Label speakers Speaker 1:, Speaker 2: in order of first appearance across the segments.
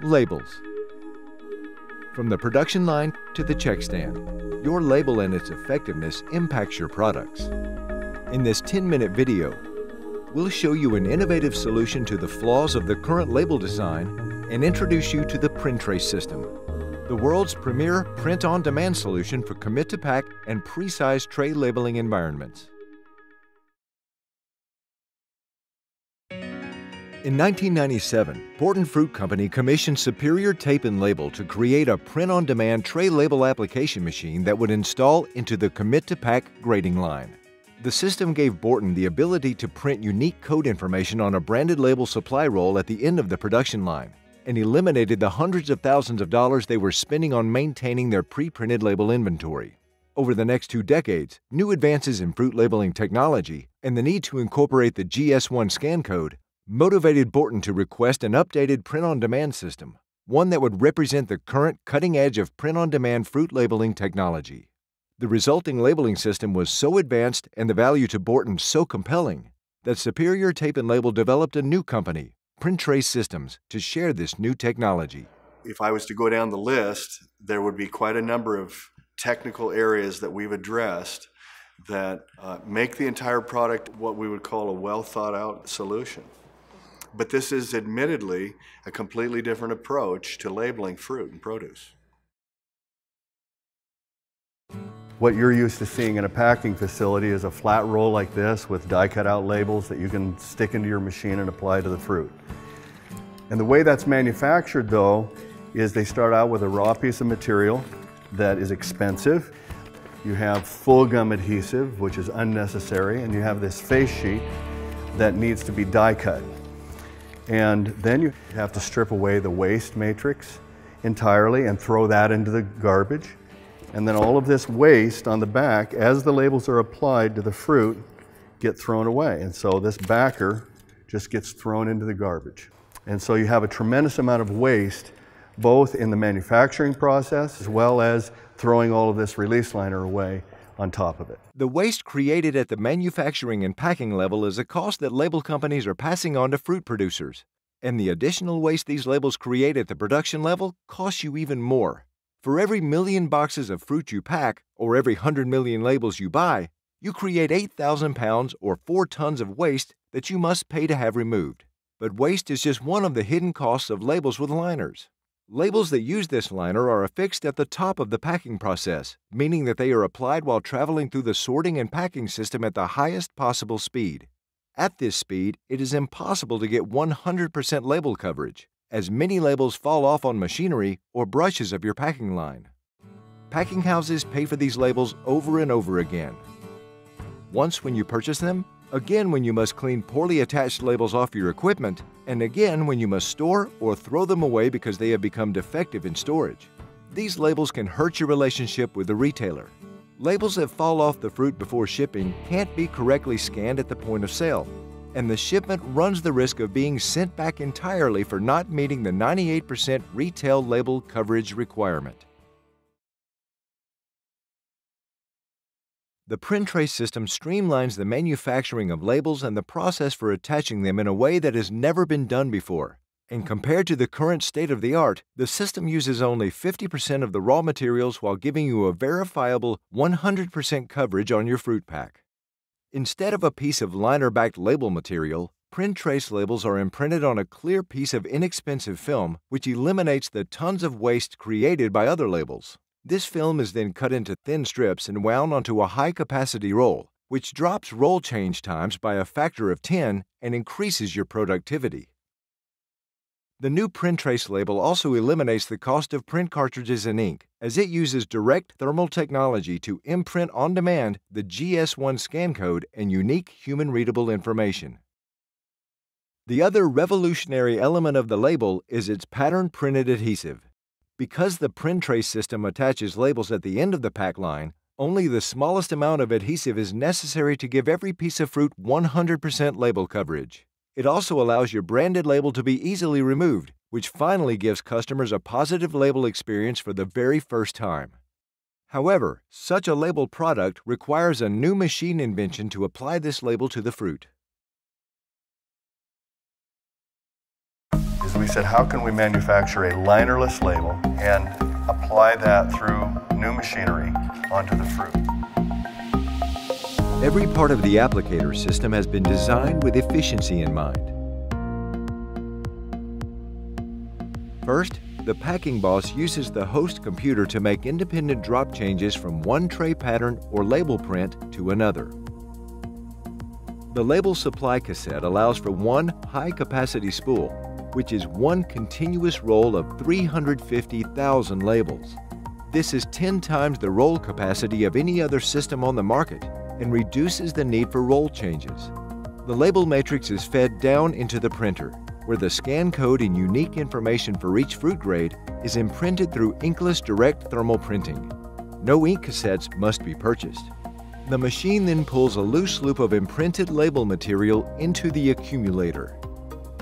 Speaker 1: Labels. From the production line to the check stand, your label and its effectiveness impacts your products. In this 10-minute video, we'll show you an innovative solution to the flaws of the current label design and introduce you to the PrinTrayce system, the world's premier print-on-demand solution for commit-to-pack and pre-sized tray labeling environments. In 1997, Borton Fruit Company commissioned Superior Tape and Label to create a print-on-demand tray label application machine that would install into the commit-to-pack grading line. The system gave Borton the ability to print unique code information on a branded label supply roll at the end of the production line, and eliminated the hundreds of thousands of dollars they were spending on maintaining their pre-printed label inventory. Over the next 2 decades, new advances in fruit labeling technology and the need to incorporate the GS1 scan code motivated Borton to request an updated print-on-demand system, one that would represent the current cutting edge of print-on-demand fruit labeling technology. The resulting labeling system was so advanced and the value to Borton so compelling that Superior Tape and Label developed a new company, PrinTrayce Systems, to share this new technology.
Speaker 2: If I was to go down the list, there would be quite a number of technical areas that we've addressed that make the entire product what we would call a well-thought-out solution. But this is admittedly a completely different approach to labeling fruit and produce. What you're used to seeing in a packing facility is a flat roll like this with die-cut out labels that you can stick into your machine and apply to the fruit. And the way that's manufactured, though, is they start out with a raw piece of material that is expensive. You have full gum adhesive, which is unnecessary, and you have this face sheet that needs to be die-cut. And then you have to strip away the waste matrix entirely and throw that into the garbage. And then all of this waste on the back, as the labels are applied to the fruit, get thrown away. And so this backer just gets thrown into the garbage. And so you have a tremendous amount of waste, both in the manufacturing process as well as throwing all of this release liner away on top of it.
Speaker 1: The waste created at the manufacturing and packing level is a cost that label companies are passing on to fruit producers. And the additional waste these labels create at the production level costs you even more. For every 1,000,000 boxes of fruit you pack, or every 100 million labels you buy, you create 8,000 pounds or 4 tons of waste that you must pay to have removed. But waste is just one of the hidden costs of labels with liners. Labels that use this liner are affixed at the top of the packing process, meaning that they are applied while traveling through the sorting and packing system at the highest possible speed. At this speed, it is impossible to get 100% label coverage, as many labels fall off on machinery or brushes of your packing line. Packing houses pay for these labels over and over again. Once when you purchase them, again when you must clean poorly attached labels off your equipment, and again when you must store or throw them away because they have become defective in storage. These labels can hurt your relationship with the retailer. Labels that fall off the fruit before shipping can't be correctly scanned at the point of sale, and the shipment runs the risk of being sent back entirely for not meeting the 98% retail label coverage requirement. The PrinTrayce system streamlines the manufacturing of labels and the process for attaching them in a way that has never been done before. And compared to the current state-of-the-art, the system uses only 50% of the raw materials while giving you a verifiable 100% coverage on your fruit pack. Instead of a piece of liner-backed label material, PrinTrayce labels are imprinted on a clear piece of inexpensive film, which eliminates the tons of waste created by other labels. This film is then cut into thin strips and wound onto a high-capacity roll, which drops roll change times by a factor of 10 and increases your productivity. The new PrinTrayce label also eliminates the cost of print cartridges and ink, as it uses direct thermal technology to imprint on demand the GS1 scan code and unique human-readable information. The other revolutionary element of the label is its pattern-printed adhesive. Because the PrinTrayce system attaches labels at the end of the pack line, only the smallest amount of adhesive is necessary to give every piece of fruit 100% label coverage. It also allows your branded label to be easily removed, which finally gives customers a positive label experience for the very first time. However, such a labeled product requires a new machine invention to apply this label to the fruit.
Speaker 2: So we said, how can we manufacture a linerless label and apply that through new machinery onto the fruit?
Speaker 1: Every part of the applicator system has been designed with efficiency in mind. First, the packing boss uses the host computer to make independent drop changes from one tray pattern or label print to another. The label supply cassette allows for one high-capacity spool, which is one continuous roll of 350,000 labels. This is 10 times the roll capacity of any other system on the market and reduces the need for roll changes. The label matrix is fed down into the printer, where the scan code and unique information for each fruit grade is imprinted through inkless direct thermal printing. No ink cassettes must be purchased. The machine then pulls a loose loop of imprinted label material into the accumulator.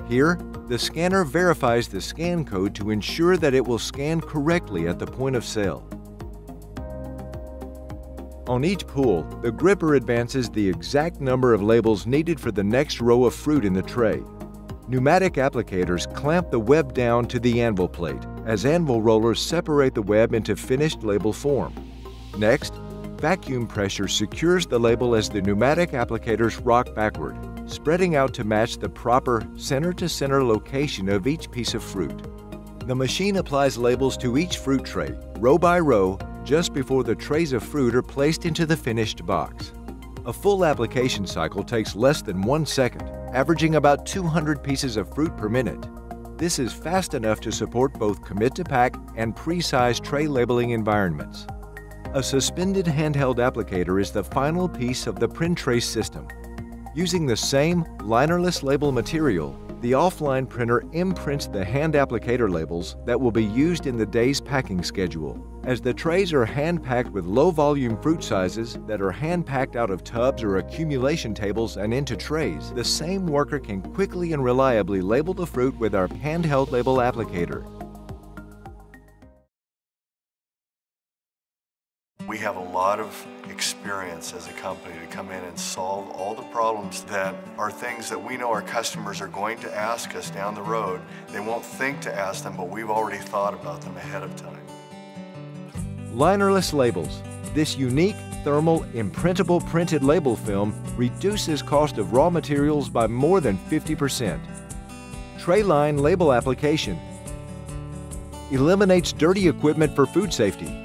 Speaker 1: Here, the scanner verifies the scan code to ensure that it will scan correctly at the point of sale. On each pull, the gripper advances the exact number of labels needed for the next row of fruit in the tray. Pneumatic applicators clamp the web down to the anvil plate as anvil rollers separate the web into finished label form. Next, vacuum pressure secures the label as the pneumatic applicators rock backward, spreading out to match the proper center-to-center location of each piece of fruit. The machine applies labels to each fruit tray, row by row, just before the trays of fruit are placed into the finished box. A full application cycle takes less than 1 second, averaging about 200 pieces of fruit per minute. This is fast enough to support both commit-to-pack and pre-sized tray labeling environments. A suspended handheld applicator is the final piece of the PrinTrayce system. Using the same linerless label material, the offline printer imprints the hand applicator labels that will be used in the day's packing schedule. As the trays are hand-packed with low-volume fruit sizes that are hand-packed out of tubs or accumulation tables and into trays, the same worker can quickly and reliably label the fruit with our handheld label applicator.
Speaker 2: We have a lot of experience as a company to come in and solve all the problems that are things that we know our customers are going to ask us down the road. They won't think to ask them, but we've already thought about them ahead of time.
Speaker 1: Linerless labels. This unique thermal imprintable printed label film reduces cost of raw materials by more than 50%. Tray line label application eliminates dirty equipment for food safety.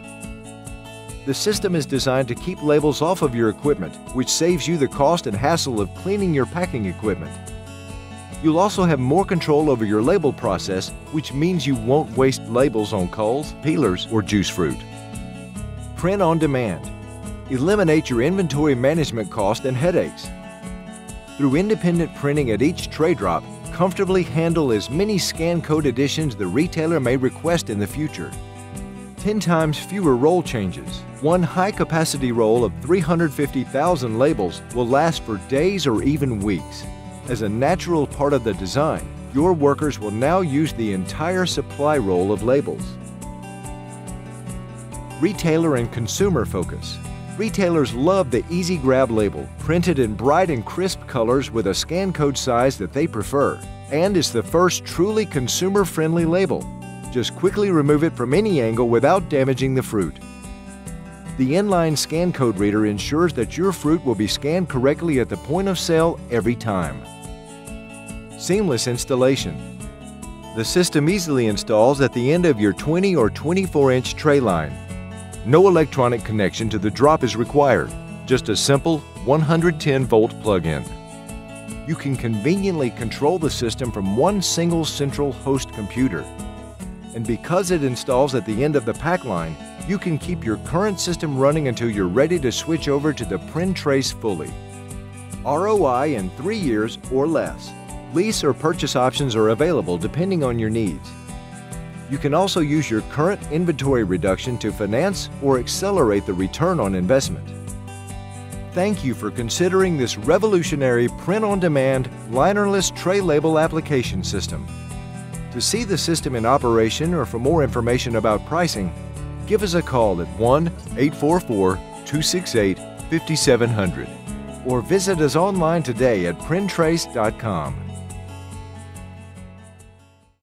Speaker 1: The system is designed to keep labels off of your equipment, which saves you the cost and hassle of cleaning your packing equipment. You'll also have more control over your label process, which means you won't waste labels on culls, peelers, or juice fruit. Print on demand. Eliminate your inventory management cost and headaches. Through independent printing at each tray drop, comfortably handle as many scan code additions the retailer may request in the future. 10 times fewer roll changes. One high-capacity roll of 350,000 labels will last for days or even weeks. As a natural part of the design, your workers will now use the entire supply roll of labels. Retailer and consumer focus. Retailers love the Easy Grab label, printed in bright and crisp colors with a scan code size that they prefer, and is the first truly consumer-friendly label. Just quickly remove it from any angle without damaging the fruit. The inline scan code reader ensures that your fruit will be scanned correctly at the point of sale every time. Seamless installation. The system easily installs at the end of your 20 or 24-inch tray line. No electronic connection to the drop is required, just a simple 110-volt plug-in. You can conveniently control the system from one single central host computer. And because it installs at the end of the pack line, you can keep your current system running until you're ready to switch over to the PrinTrayce fully. ROI in 3 years or less. Lease or purchase options are available depending on your needs. You can also use your current inventory reduction to finance or accelerate the return on investment. Thank you for considering this revolutionary print-on-demand, linerless tray label application system. To see the system in operation or for more information about pricing, give us a call at 1-844-268-5700 or visit us online today at PrinTrayce.com.